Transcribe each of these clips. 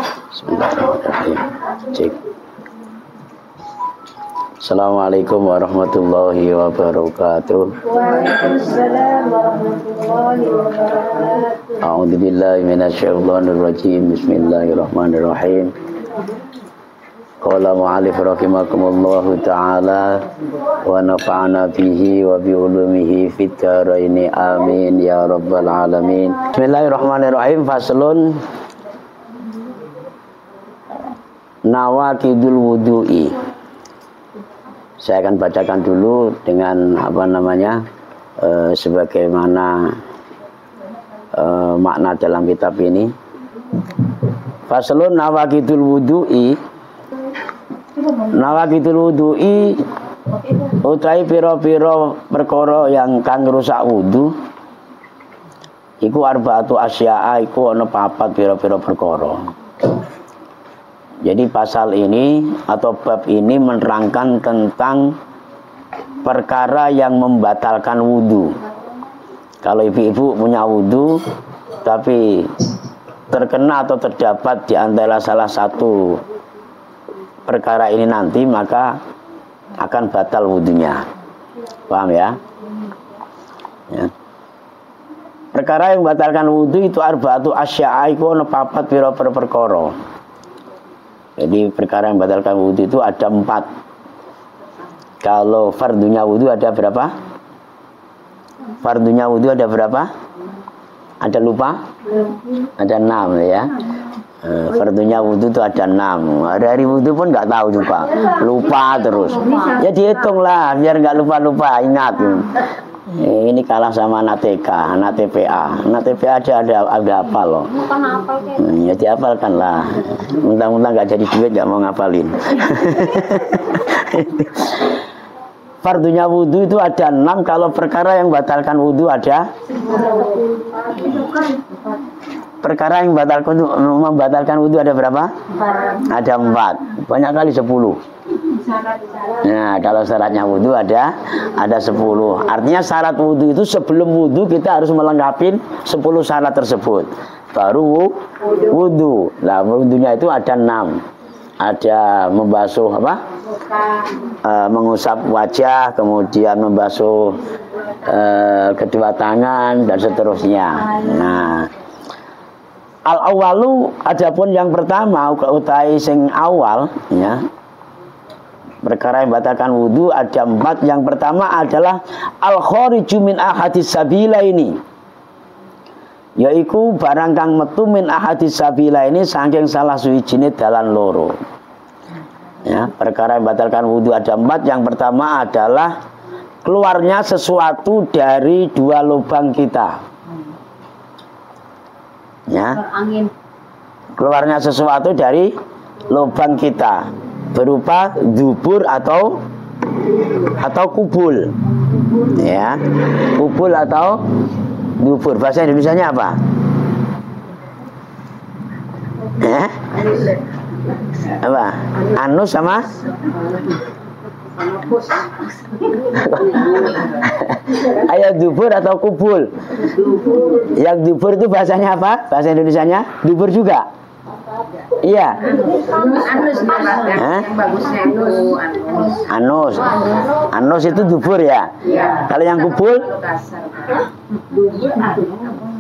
Bismillahirrahmanirrahim. Cek. Assalamualaikum warahmatullahi wabarakatuh. Waalaikumsalam warahmatullahi wabarakatuh. A'udzu billahi minasyaitonir rajim. Bismillahirrahmanirrahim. Qala mu'allif rahimakumullahu ta'ala wa nafa'ana bihi wa bi ulumihi fid dharain amin ya rabbal alamin. Bismillahirrahmanirrahim. Faslun nawaqidul wudu'i. Saya akan bacakan dulu dengan sebagaimana makna dalam kitab ini. Faslun nawaqidul wudu'i. Nawaqidul wudu'i utawi pira-pira perkara yang kang ngrusak wudu iku arba'atu asya'a, iku ana papat pira-pira perkara. Jadi pasal ini atau bab ini menerangkan tentang perkara yang membatalkan wudu. Kalau ibu-ibu punya wudu tapi terkena atau terdapat di antara salah satu perkara ini nanti, maka akan batal wudunya. Paham ya? Ya. Perkara yang membatalkan wudu itu arba'atu asya'a, iku ana papat pira-pira perkara. Jadi perkara yang membatalkan wudu itu ada 4. Kalau fardunya wudu ada berapa? Fardunya wudu ada berapa? Ada lupa? Ada 6 ya. Fardunya wudu itu ada 6. Hari wudu pun nggak tahu juga, lupa terus. Ya dihitung lah biar nggak lupa-lupa, ingat. Ini kalah sama anak TK, anak TPA. Anak TPA ada hafal loh. Ya dihafalkan lah. Mentang-mentang nggak jadi duit nggak mau ngapalin. Fardunya wudu itu ada 6. Kalau perkara yang batalkan wudu ada. Perkara yang membatalkan wudu ada berapa? 4. Ada 4. Banyak kali 10. Nah, kalau syaratnya wudu ada 10. Artinya syarat wudu itu sebelum wudu kita harus melengkapi 10 syarat tersebut. Baru wudu. Nah, wudunya itu ada 6. Ada membasuh mengusap wajah, kemudian membasuh kedua tangan dan seterusnya. Nah, al-awalu, adapun yang pertama utai sing awal ya. Perkara yang batalkan wudu ada 4. Yang pertama adalah al-khariju min ahadis sabila ini, yaitu barang kang metu min ahadis sabila ini saking salah suwijine dalan loro. Ya, perkara yang batalkan wudu ada 4. Yang pertama adalah keluarnya sesuatu dari 2 lubang kita. Ya. Keluarnya sesuatu dari lubang kita berupa dubur atau kubul. Ya. Kubul atau dubur. Bahasa Indonesianya apa? Apa? Anus sama ayat dubur atau kubul? Yang dubur itu bahasanya apa? Bahasa Indonesianya dubur juga. Iya. Anus. Anus itu dubur ya. Kalau yang kubul?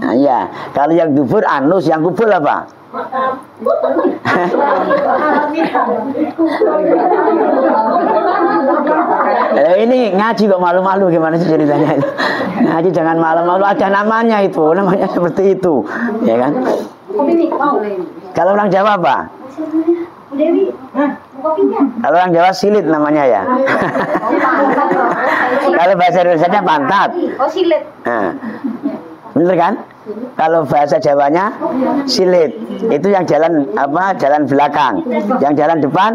Nah, iya. Kalau yang dubur anus, yang kubul apa? Ini ngaji kok malu-malu, gimana sih ceritanya itu? Ngaji jangan malu-malu, ada namanya itu, namanya seperti itu, ya kan? Kalau orang Jawa apa? Kalau orang Jawa silit namanya ya. Kalau bahasa Indonesia pantat. Oh, silit. Nah, bener kan? Kalau bahasa Jawanya silit. Itu yang jalan jalan belakang. Yang jalan depan?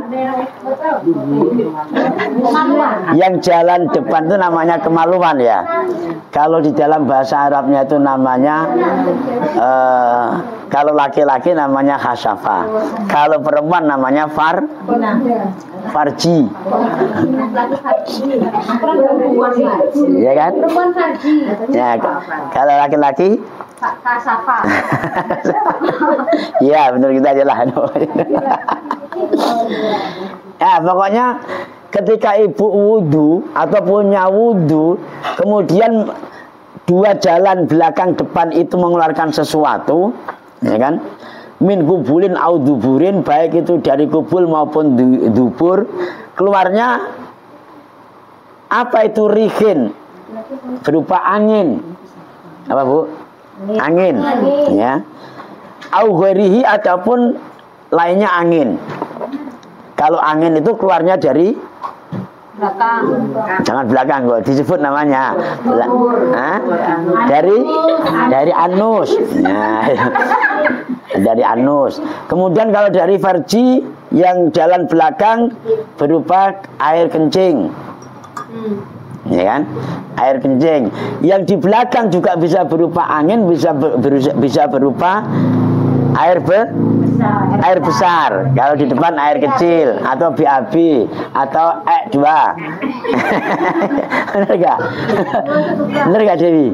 Yang jalan depan itu namanya kemaluan ya. Kalau di dalam bahasa Arabnya itu namanya kalau laki-laki namanya khasafa. Kalau perempuan namanya farji. Ya kan? Ya, kalau laki-laki Kasafa. Iya, benar kita aja lah. Ya, pokoknya ketika ibu wudu atau punya wudu, kemudian dua jalan belakang depan itu mengeluarkan sesuatu, ya kan? Min kubulin au duburin, baik itu dari kubul maupun dubur, keluarnya apa itu rihin, berupa angin. Apa Bu? Angin, ya. Au ghairihi, ataupun lainnya angin. Kalau angin itu keluarnya dari Belakang. jangan belakang kok disebut namanya. Dari anus. Nah, dari anus. Kemudian kalau dari farji yang jalan belakang berupa air kencing. Ya kan? Air kencing. Yang di belakang juga bisa berupa angin, bisa berupa air besar. Kalau di depan air kecil atau BAB atau E2. Benar enggak? Benar enggak Dewi?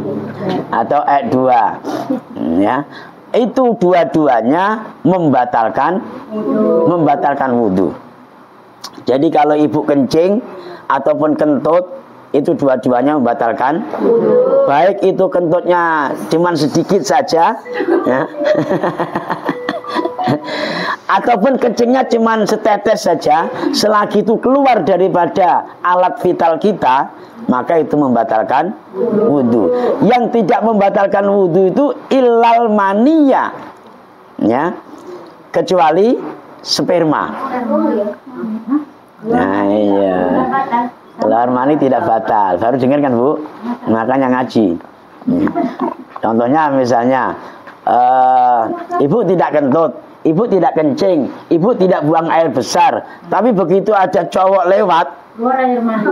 Atau E2. Ya. Itu dua-duanya membatalkan wudu. Jadi kalau ibu kencing ataupun kentut, itu dua-duanya membatalkan. Baik itu kentutnya cuman sedikit saja, ya. Ataupun kencingnya cuman setetes saja, selagi itu keluar daripada alat vital kita, maka itu membatalkan wudu. Yang tidak membatalkan wudu itu illal maniyah, ya, kecuali sperma. Nah iya, keluar mani tidak batal. Baru dengar kan Bu? Makanya ngaji. Contohnya misalnya ibu tidak kentut, ibu tidak kencing, ibu tidak buang air besar, tapi begitu ada cowok lewat, Keluar air mani.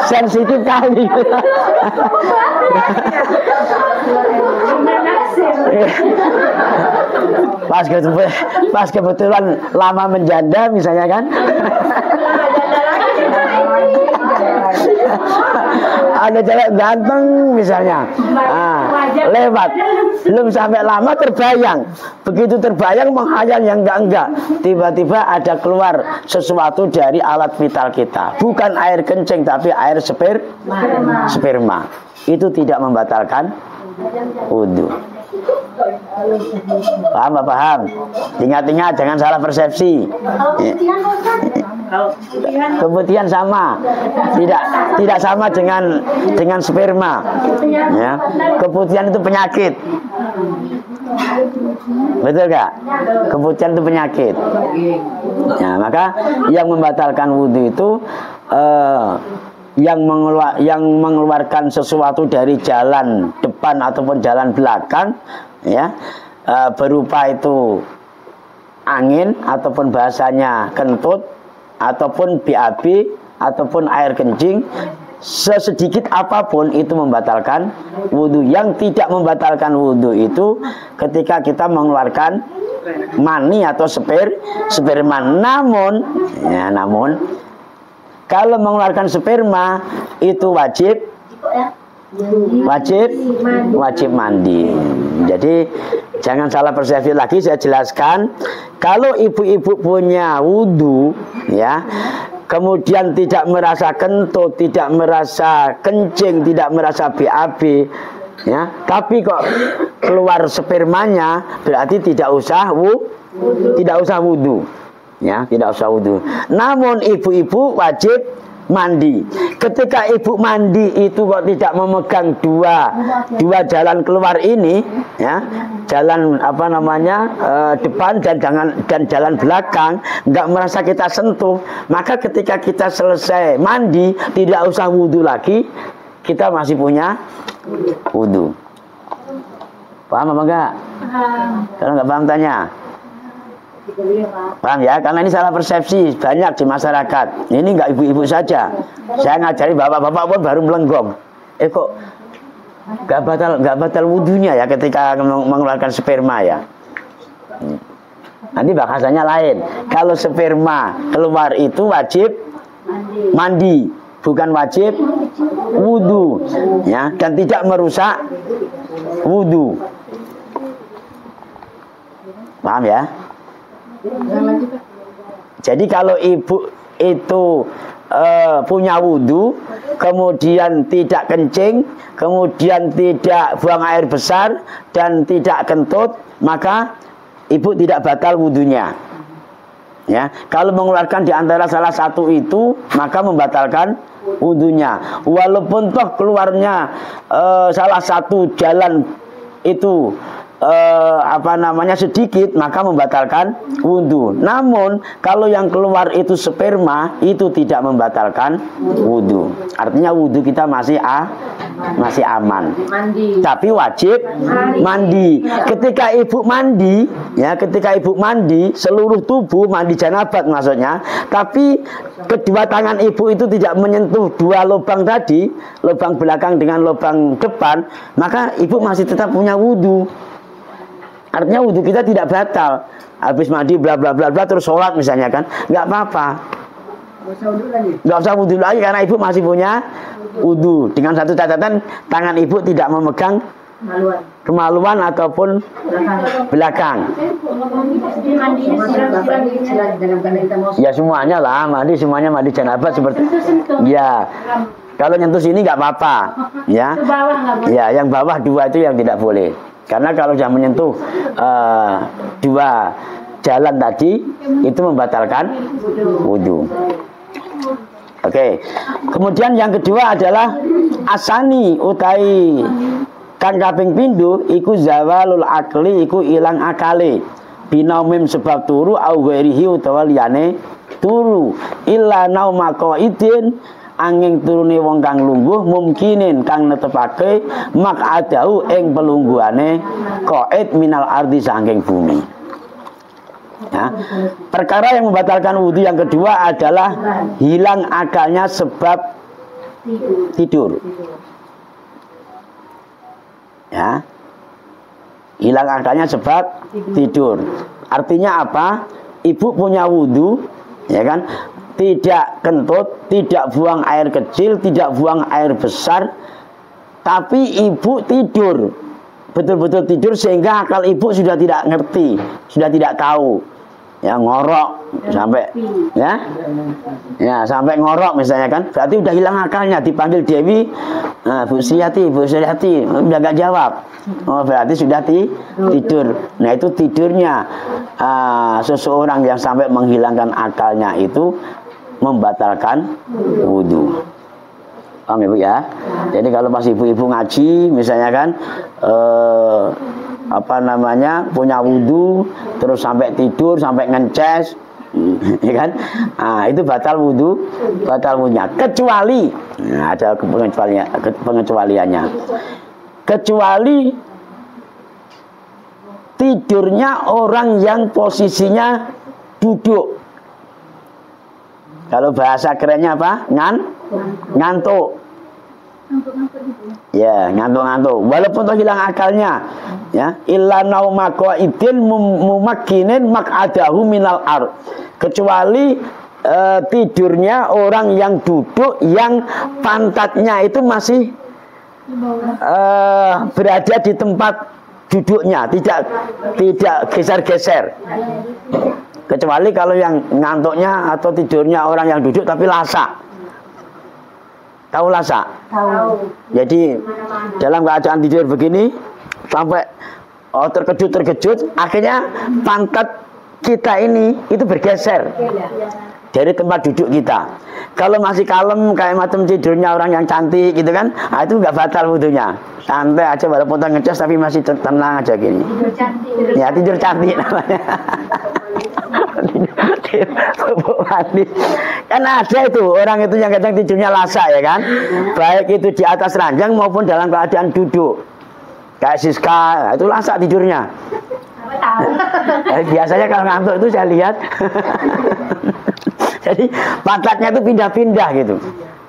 sensitif kali. Pas kebetulan lama menjanda misalnya kan. Ada cewek ganteng misalnya, lewat, belum sampai lama terbayang. Begitu terbayang menghayal yang enggak, tiba-tiba ada keluar sesuatu dari alat vital kita, bukan air kencing tapi air sperma. Itu tidak membatalkan wudu. Paham Pak? Paham? Ingat-ingat jangan salah persepsi. Keputihan sama, tidak sama dengan sperma. Ya. Keputihan itu penyakit. Betul gak? Keputihan itu penyakit. Nah, maka yang membatalkan wudu itu yang mengeluarkan sesuatu dari jalan depan ataupun jalan belakang, ya, berupa itu angin ataupun bahasanya kentut ataupun BAB ataupun air kencing, sesedikit apapun itu membatalkan wudu. Yang tidak membatalkan wudu itu ketika kita mengeluarkan mani atau sperma. Namun kalau mengeluarkan sperma itu wajib mandi. Jadi jangan salah persepsi lagi, saya jelaskan. Kalau ibu-ibu punya wudu, ya, kemudian tidak merasa kentut, tidak merasa kencing, tidak merasa BAB, ya, tapi kok keluar spermanya, berarti tidak usah wudu. Ya, tidak usah wudu. Namun ibu-ibu wajib mandi. Ketika ibu mandi itu kok tidak memegang dua jalan keluar ini, ya, jalan depan dan jalan belakang, nggak merasa kita sentuh, maka ketika kita selesai mandi tidak usah wudu lagi, kita masih punya wudu. Paham apa enggak? Kalau nggak paham tanya. Paham ya? Karena ini salah persepsi banyak di masyarakat. Ini enggak ibu-ibu saja. Saya ngajari bapak-bapak pun baru melenggong. Kok enggak batal wudunya ya ketika mengeluarkan sperma ya. Nanti bahasanya lain. Kalau sperma keluar itu wajib mandi, bukan wajib wudu, ya, dan tidak merusak wudu. Paham ya? Jadi kalau ibu itu punya wudu, kemudian tidak kencing, kemudian tidak buang air besar dan tidak kentut, maka ibu tidak batal wudunya. Ya, kalau mengeluarkan di antara salah satu itu, maka membatalkan wudunya. Walaupun toh keluarnya salah satu jalan itu sedikit, maka membatalkan wudu. Namun kalau yang keluar itu sperma, itu tidak membatalkan wudu. Artinya wudu kita masih aman. Tapi wajib mandi. Ketika ibu mandi, ya, ketika ibu mandi seluruh tubuh, mandi janabat maksudnya, tapi kedua tangan ibu itu tidak menyentuh dua lubang tadi, lubang belakang dengan lubang depan, maka ibu masih tetap punya wudu. Artinya wudhu kita tidak batal. Habis mandi bla bla bla bla terus sholat misalnya kan, nggak apa-apa. Nggak usah wudhu lagi karena ibu masih punya wudhu. Dengan satu catatan, tangan ibu tidak memegang kemaluan ataupun belakang. Ya semuanya lah, semuanya mandi janabat seperti. Ya. Kalau nyentuh sini nggak apa-apa, ya. Ya, yang bawah dua itu yang tidak boleh. Karena kalau sudah menyentuh dua jalan tadi, itu membatalkan wudu. Oke. Kemudian yang kedua adalah asani utai kang kaping pindho iku zawalul akli, iku ilang akale. Binaumim sebab turu au ghairihi utawa liyane turu. Illa nauma qaidin angin turune wong kang lungguh mungkinin kang netepake maq'adahu ing pelungguhane qaid minal ardi saking bumi. Ya. Perkara yang membatalkan wudu yang kedua adalah hilang akalnya sebab tidur. Ya. Hilang akalnya sebab tidur. Artinya apa? Ibu punya wudu, ya kan? Tidak kentut, tidak buang air kecil, tidak buang air besar, tapi ibu tidur, betul-betul tidur sehingga akal ibu sudah tidak ngerti, sudah tidak tahu, ya ngorok sampai, ya sampai ngorok misalnya kan, berarti udah hilang akalnya. Dipanggil Dewi, Bu Sriati, udah gak jawab, oh berarti sudah tidur. Nah itu tidurnya seseorang yang sampai menghilangkan akalnya itu membatalkan wudu. Paham ibu ya? Jadi kalau pas ibu-ibu ngaji misalnya kan punya wudu terus sampai tidur, sampai ngences, ya kan? Nah, itu batal wudunya. Kecuali ada pengecualiannya. Kecuali tidurnya orang yang posisinya duduk. Kalau bahasa kerennya apa? Ngantuk. Ya, ngantuk. Walaupun toh hilang akalnya, ya. Illa nauma qaidin mumakkinin maq'adahu minal ard. Kecuali tidurnya orang yang duduk yang pantatnya itu masih berada di tempat duduknya, tidak geser-geser. Kecuali kalau yang ngantuknya atau tidurnya orang yang duduk tapi lasak. Tahu lasak? Tahu. Jadi dalam keadaan tidur begini sampai terkejut, akhirnya pantat kita ini itu bergeser dari tempat duduk kita. Kalau masih kalem kayak macam tidurnya orang yang cantik gitu kan, itu nggak batal wudunya. Santai aja walaupun ngecas tapi masih tenang aja gini. Tidur cantik. Ya tidur cantik namanya. Kan ada itu orang itu yang kadang tidurnya lasak ya kan, baik itu di atas ranjang maupun dalam keadaan duduk kayak Siska, itu lasak tidurnya. Biasanya kalau ngantuk itu saya lihat jadi pantatnya itu pindah-pindah gitu.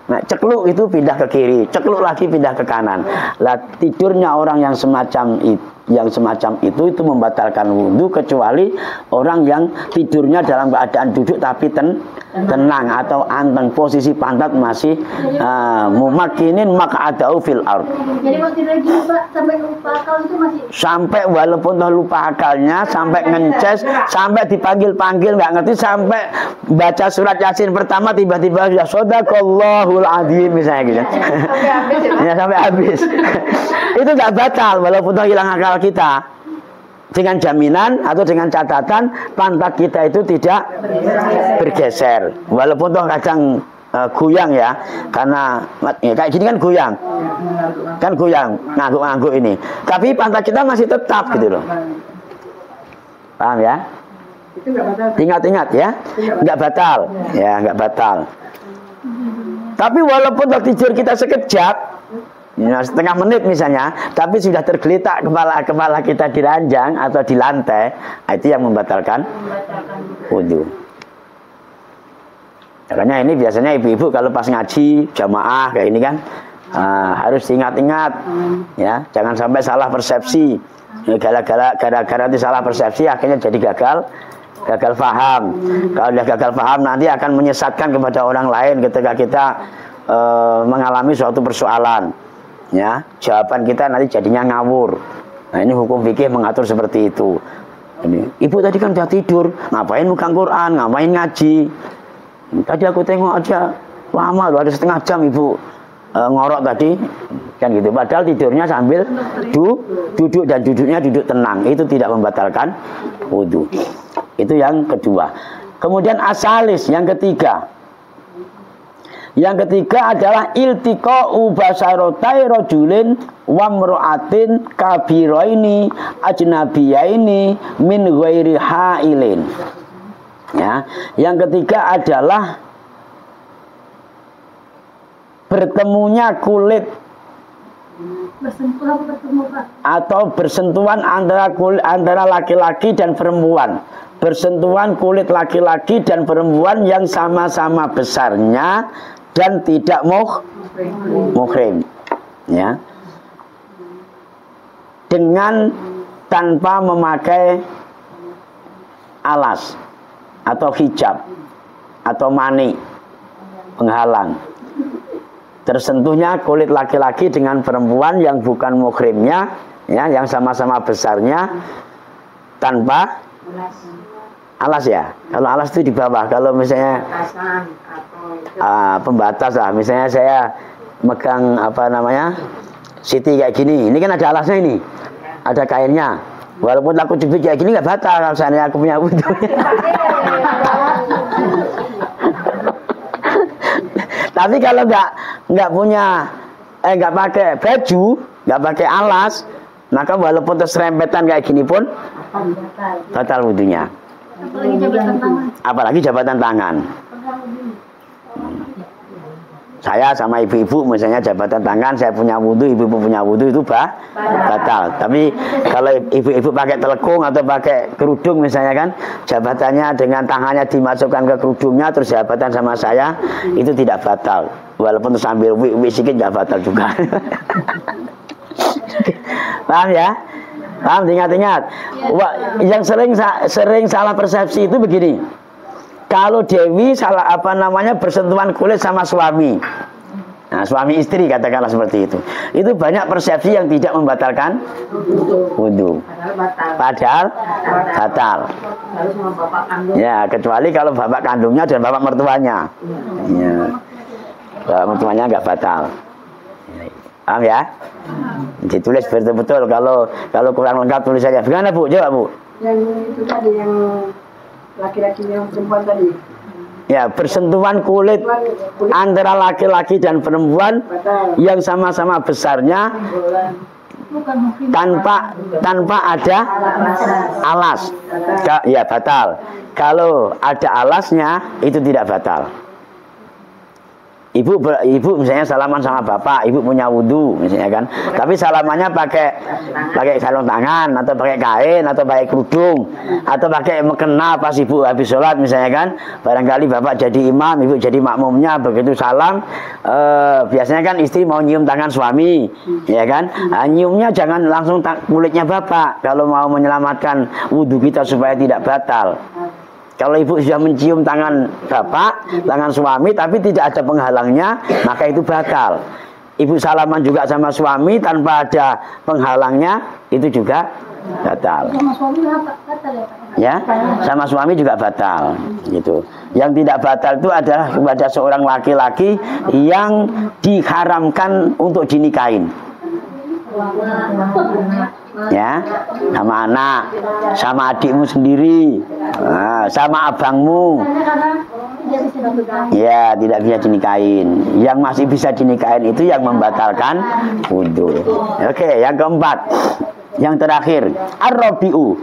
Nah, cekluk itu pindah ke kiri, cekluk lagi pindah ke kanan. Lah tidurnya orang yang semacam itu yang semacam itu membatalkan wudhu, kecuali orang yang tidurnya dalam keadaan duduk tapi tenang atau anteng, posisi pantat masih mumakinin maq'adahu fil ard. Jadi kalau tidur gini Pak, sampai lupa akal itu masih Sampai walaupun toh lupa akalnya, sampai ngences, sampai dipanggil-panggil nggak ngerti, sampai baca surat Yasin pertama tiba-tiba sudah shadaqallahul adzim misalnya gitu. sampai habis ya Pak? Ya sampai habis. Itu nggak batal walaupun toh hilang akal kita. Dengan jaminan atau dengan catatan pantat kita itu tidak bergeser. Walaupun toh kadang goyang ya, karena ya, kayak gini kan goyang, ngangguk-ngangguk ini. Tapi pantat kita masih tetap gitu loh. Paham ya? Ingat-ingat ya, nggak batal, ya nggak batal. Tapi walaupun toh tidur kita sekejap, ya, setengah menit misalnya, tapi sudah tergeletak kepala kita di ranjang atau di lantai, itu yang membatalkan wudhu. Makanya ini biasanya ibu-ibu kalau pas ngaji jamaah kayak ini kan harus ingat-ingat ya, jangan sampai salah persepsi. Gara-gara nanti salah persepsi akhirnya jadi gagal paham. Kalau dia gagal paham nanti akan menyesatkan kepada orang lain ketika kita mengalami suatu persoalan. Ya, jawaban kita nanti jadinya ngawur. Nah, ini hukum fikih mengatur seperti itu. Ini, ibu tadi kan udah tidur, ngapain megang Quran, ngapain ngaji? Tadi aku tengok aja lama loh, ada setengah jam ibu ngorok tadi, kan gitu. Padahal tidurnya sambil duduk dan duduknya duduk tenang. Itu tidak membatalkan wudhu. Itu yang kedua. Kemudian asalis yang ketiga. Yang ketiga adalah iltiqa'u basarotai rajulin wa mra'atin kabiraini ajnabiyaini min ghairi hailin. Ya, yang ketiga adalah bertemunya kulit atau bersentuhan antara laki-laki dan perempuan. Bersentuhan kulit laki-laki dan perempuan yang sama-sama besarnya dan tidak muhrim, ya, dengan tanpa memakai alas atau hijab atau mani penghalang. Tersentuhnya kulit laki-laki dengan perempuan yang bukan muhrimnya, ya, yang sama-sama besarnya tanpa alas ya. Kalau alas itu di bawah. Kalau misalnya pembatas lah, misalnya saya megang siti kayak gini, ini kan ada alasnya, ini ada kainnya. Walaupun aku jepit kayak gini nggak batal kalau saya aku punya wudhu. Tapi kalau nggak punya nggak pakai baju, nggak pakai alas, maka walaupun terserempetan kayak gini pun batal wudhunya. Apalagi jabatan tangan. Saya sama ibu-ibu misalnya jabatan tangan, saya punya wudhu, ibu-ibu punya wudhu, itu batal. Tapi kalau ibu-ibu pakai telekung atau pakai kerudung misalnya kan, jabatannya dengan tangannya dimasukkan ke kerudungnya terus jabatan sama saya, itu tidak batal. Walaupun sambil wik sedikit nggak batal juga. Paham ya? Paham, ingat-ingat. Yang sering salah persepsi itu begini. Kalau Dewi bersentuhan kulit sama suami. Nah, suami istri katakanlah seperti itu. Itu banyak persepsi yang tidak membatalkan wudhu. Padahal batal. Ya, kecuali kalau bapak kandungnya dan bapak mertuanya. Ya. Bapak mertuanya nggak batal. Paham ya? Ditulis betul-betul. Kalau kurang lengkap tulisannya. Bagaimana Bu? Jawab Bu. Yang itu tadi yang laki-laki yang perempuan tadi. Ya, bersentuhan kulit antara laki-laki dan perempuan yang sama-sama besarnya tanpa ada alas. Ya, batal. Kalau ada alasnya itu tidak batal. Ibu misalnya salaman sama bapak, ibu punya wudhu misalnya kan, tapi salamannya pakai sarung tangan atau pakai kain atau pakai kerudung atau pakai mukena pas ibu habis sholat misalnya kan, barangkali bapak jadi imam, ibu jadi makmumnya, begitu salam biasanya kan istri mau nyium tangan suami, ya kan, nyiumnya jangan langsung kulitnya bapak kalau mau menyelamatkan wudhu kita supaya tidak batal. Kalau ibu sudah mencium tangan bapak, tangan suami, tapi tidak ada penghalangnya, maka itu batal. Ibu salaman juga sama suami tanpa ada penghalangnya, itu juga batal. Sama suami batal ya Pak? Ya, sama suami juga batal. Gitu. Yang tidak batal itu adalah kepada seorang laki-laki yang diharamkan untuk dinikahin. Ya, sama anak, sama adikmu sendiri, sama abangmu, ya tidak bisa dinikahin. Yang masih bisa dinikahin itu yang membatalkan wudhu. Oke, yang keempat, yang terakhir, ar-rabi'u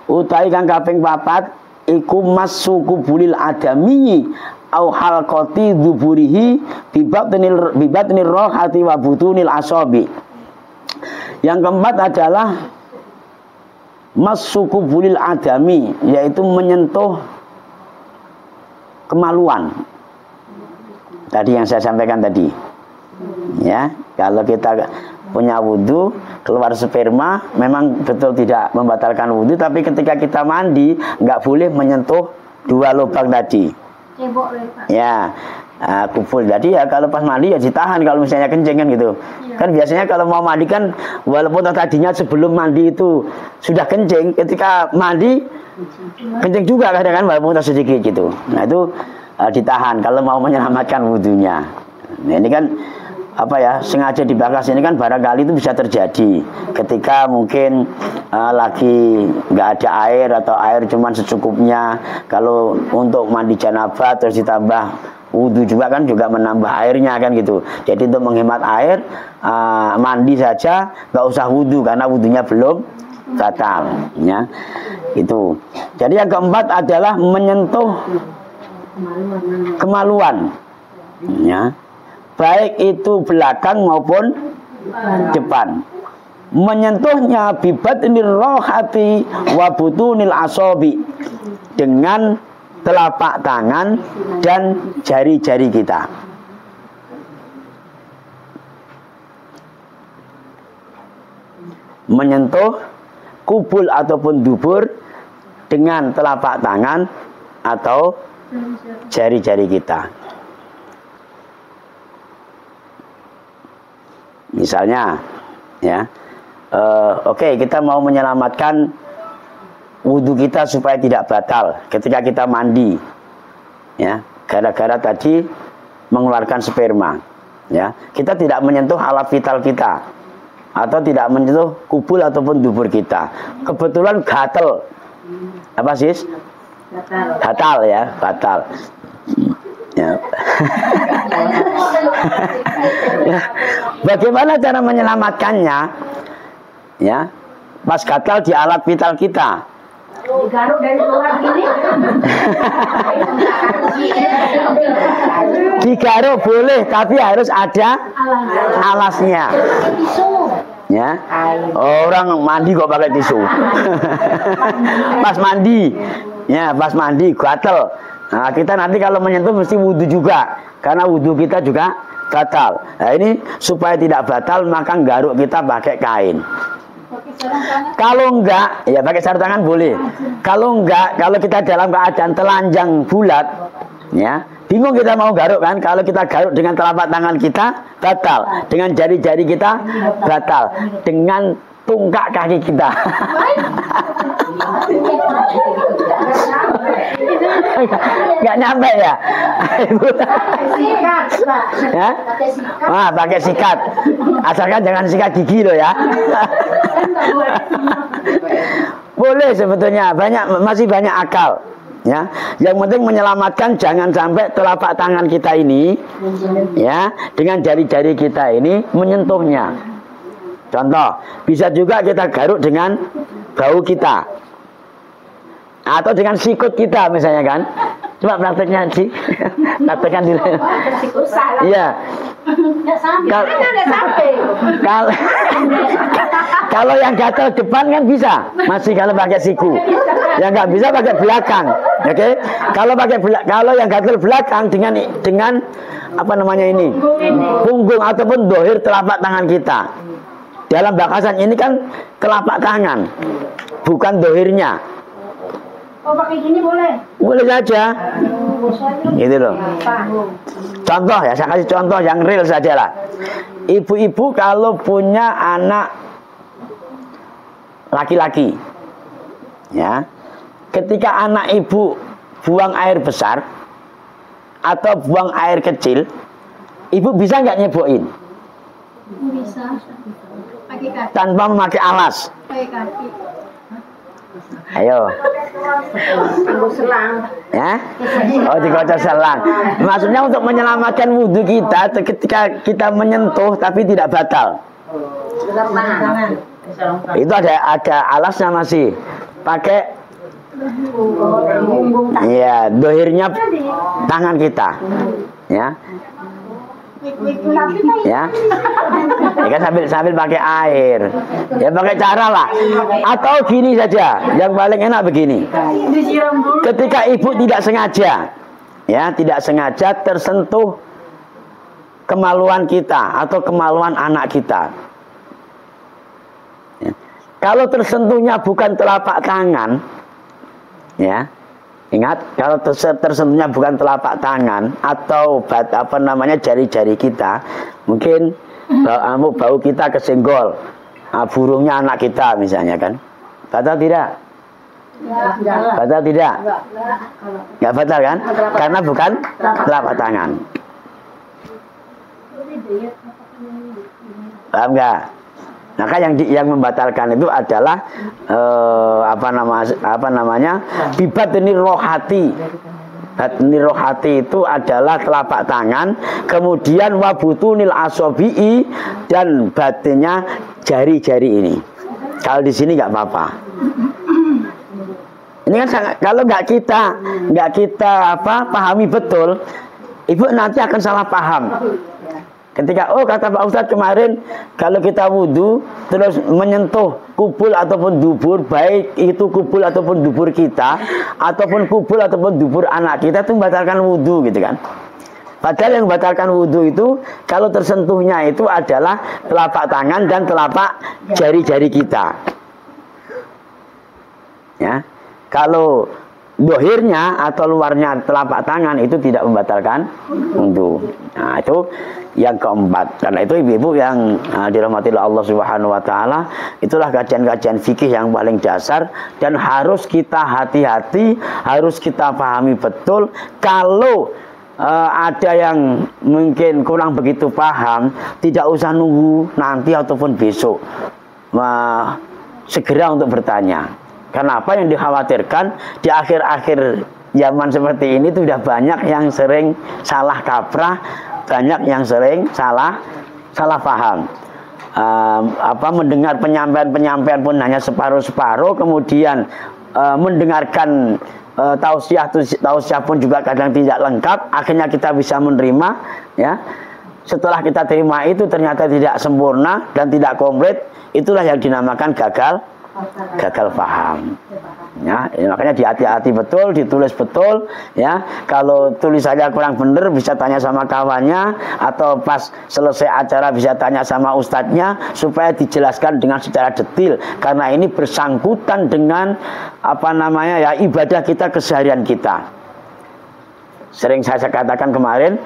utawi kang kaping 4 iku masuku bulil adami au halqati dzuburihi bibatnir rohati wa butunil asabi. Yang keempat adalah masuku bulil adami, yaitu menyentuh kemaluan. Tadi yang saya sampaikan tadi. Ya, kalau kita punya wudhu, keluar sperma, memang betul tidak membatalkan wudhu, tapi ketika kita mandi, nggak boleh menyentuh 2 lubang tadi. Ya, kubul. Jadi ya kalau pas mandi ya ditahan kalau misalnya kencing kan gitu. Ya. Kan biasanya kalau mau mandi kan walaupun tadinya sebelum mandi itu sudah kencing, ketika mandi kencing juga kadang kan walaupun sedikit gitu. Nah itu ditahan kalau mau menyelamatkan wudhunya. Nah ini kan apa ya, sengaja dibakas ini kan barangkali itu bisa terjadi ketika mungkin lagi nggak ada air atau air cuman secukupnya. Kalau untuk mandi janabah terus ditambah wudhu juga kan juga menambah airnya kan gitu. Jadi untuk menghemat air mandi saja, nggak usah wudhu karena wudhunya belum batal ya. Itu. Jadi yang keempat adalah menyentuh kemaluan ya, baik itu belakang maupun depan. Menyentuhnya bibatnir rohati wa butunil asabi, dengan telapak tangan dan jari-jari kita. Menyentuh kubul ataupun dubur dengan telapak tangan atau jari-jari kita. Misalnya ya, oke, kita mau menyelamatkan wudhu kita supaya tidak batal ketika kita mandi ya, gara-gara tadi mengeluarkan sperma ya, kita tidak menyentuh alat vital kita atau tidak menyentuh kubul ataupun dubur kita. Kebetulan gatel, apa sih? Batal ya, batal ya. Ya, bagaimana cara menyelamatkannya ya, pas gatal di alat vital kita? Digaruk dari luar gini. Digaruk boleh, tapi harus ada alasnya. Ya, orang mandi kok pakai tisu. Pas mandi, ya pas mandi gatel. Nah, kita nanti kalau menyentuh mesti wudhu juga, karena wudhu kita juga batal. Nah ini supaya tidak batal maka garuk kita pakai kain. Kalau enggak, ya pakai sarung tangan boleh. Kalau enggak, kalau kita dalam keadaan telanjang bulat, ya bingung kita mau garuk kan? Kalau kita garuk dengan telapak tangan kita batal, dengan jari-jari kita batal, dengan tungkak kaki kita. Nggak nyampe ya? Ya? Nah, pakai sikat. Asalkan jangan sikat gigi loh ya. Boleh sebetulnya, masih banyak akal. Ya, yang penting menyelamatkan jangan sampai telapak tangan kita ini, ya, dengan jari-jari kita ini menyentuhnya. Contoh, bisa juga kita garuk dengan bau kita atau dengan sikut kita misalnya kan. Coba prakteknya Ci. Praktekkan dulu. Iya. Kalau yang gatal depan kan bisa, masih kalau pakai siku. Yang nggak bisa pakai belakang. Oke? Kalau yang gatal belakang dengan apa namanya ini? Punggung ataupun dohir telapak tangan kita. Dalam bakasan ini kan telapak tangan, bukan dohirnya. Oh, pakai gini boleh? Boleh saja. Gitu loh. Contoh ya, saya kasih contoh yang real saja lah. Ibu-ibu kalau punya anak laki-laki, ya, ketika anak ibu buang air besar atau buang air kecil, ibu bisa nggak nyebokin? Bisa. Pakai kaki. Tanpa memakai alas. Pakai kaki. Ayo. Selang. Ya? Oh, dikocok selang. Maksudnya untuk menyelamatkan wudhu kita ketika kita menyentuh tapi tidak batal. Itu ada alasnya masih. Pakai iya, dohirnya tangan kita. Ya. Ya, kan sambil pakai air, ya pakai cara lah. Atau gini saja, yang paling enak begini. Ketika ibu tidak sengaja, ya tidak sengaja tersentuh kemaluan kita atau kemaluan anak kita. Ya. Kalau tersentuhnya bukan telapak tangan, ya. Ingat, kalau tersentuhnya bukan telapak tangan atau apa namanya jari-jari kita, mungkin bau kita kesenggol, burungnya anak kita misalnya kan, batal tidak? Batal tidak? Nggak batal kan? Karena bukan telapak tangan. Paham nggak? Maka yang membatalkan itu adalah apa namanya bibatni rohati. Batni rohati itu adalah telapak tangan, kemudian wabutunil asobi'i dan batinnya jari-jari ini. Kalau di sini nggak apa-apa. Ini kan kalau nggak kita pahami betul, ibu nanti akan salah paham. Ketika kata Pak Ustadz kemarin, kalau kita wudhu terus menyentuh kubul ataupun dubur, baik itu kubul ataupun dubur kita, ataupun kubul ataupun dubur anak kita, itu membatalkan wudhu gitu kan. Padahal yang membatalkan wudhu itu kalau tersentuhnya itu adalah telapak tangan dan telapak jari-jari kita. Ya, kalau dohirnya atau luarnya telapak tangan itu tidak membatalkan wudhu. Nah itu yang keempat. Karena itu ibu-ibu yang dirahmati Allah Subhanahu wa taala, itulah kajian-kajian fikih yang paling dasar dan harus kita hati-hati, harus kita pahami betul. Kalau ada yang mungkin kurang begitu paham, tidak usah nunggu nanti ataupun besok, segera untuk bertanya. Karena apa yang dikhawatirkan di akhir-akhir zaman seperti ini sudah banyak yang sering salah kaprah, banyak yang sering salah paham. Mendengar penyampaian pun hanya separuh-separuh, kemudian mendengarkan tausiah pun juga kadang tidak lengkap, akhirnya kita bisa menerima, ya. Setelah kita terima itu ternyata tidak sempurna dan tidak komplit, itulah yang dinamakan gagal paham. Ya, makanya hati-hati betul, ditulis betul, ya. Kalau tulisannya kurang benar bisa tanya sama kawannya, atau pas selesai acara bisa tanya sama ustadznya supaya dijelaskan dengan secara detail, karena ini bersangkutan dengan ibadah kita, keseharian kita. Sering saya katakan kemarin,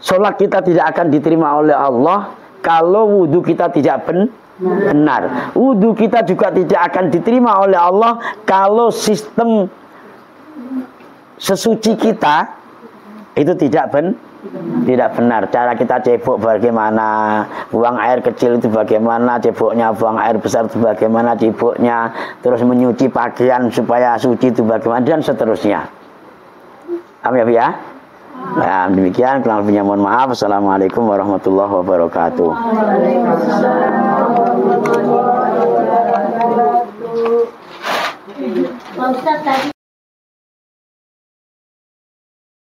sholat kita tidak akan diterima oleh Allah kalau wudhu kita tidak benar. Wudhu kita juga tidak akan diterima oleh Allah kalau sistem sesuci kita itu tidak benar. Cara kita cebok bagaimana, buang air kecil itu bagaimana ceboknya, buang air besar itu bagaimana ceboknya, terus menyuci pakaian supaya suci itu bagaimana, dan seterusnya. Paham ya? Nah, demikian, kurang lebihnya mohon maaf. Assalamualaikum warahmatullahi wabarakatuh. Pak Ustadz tadi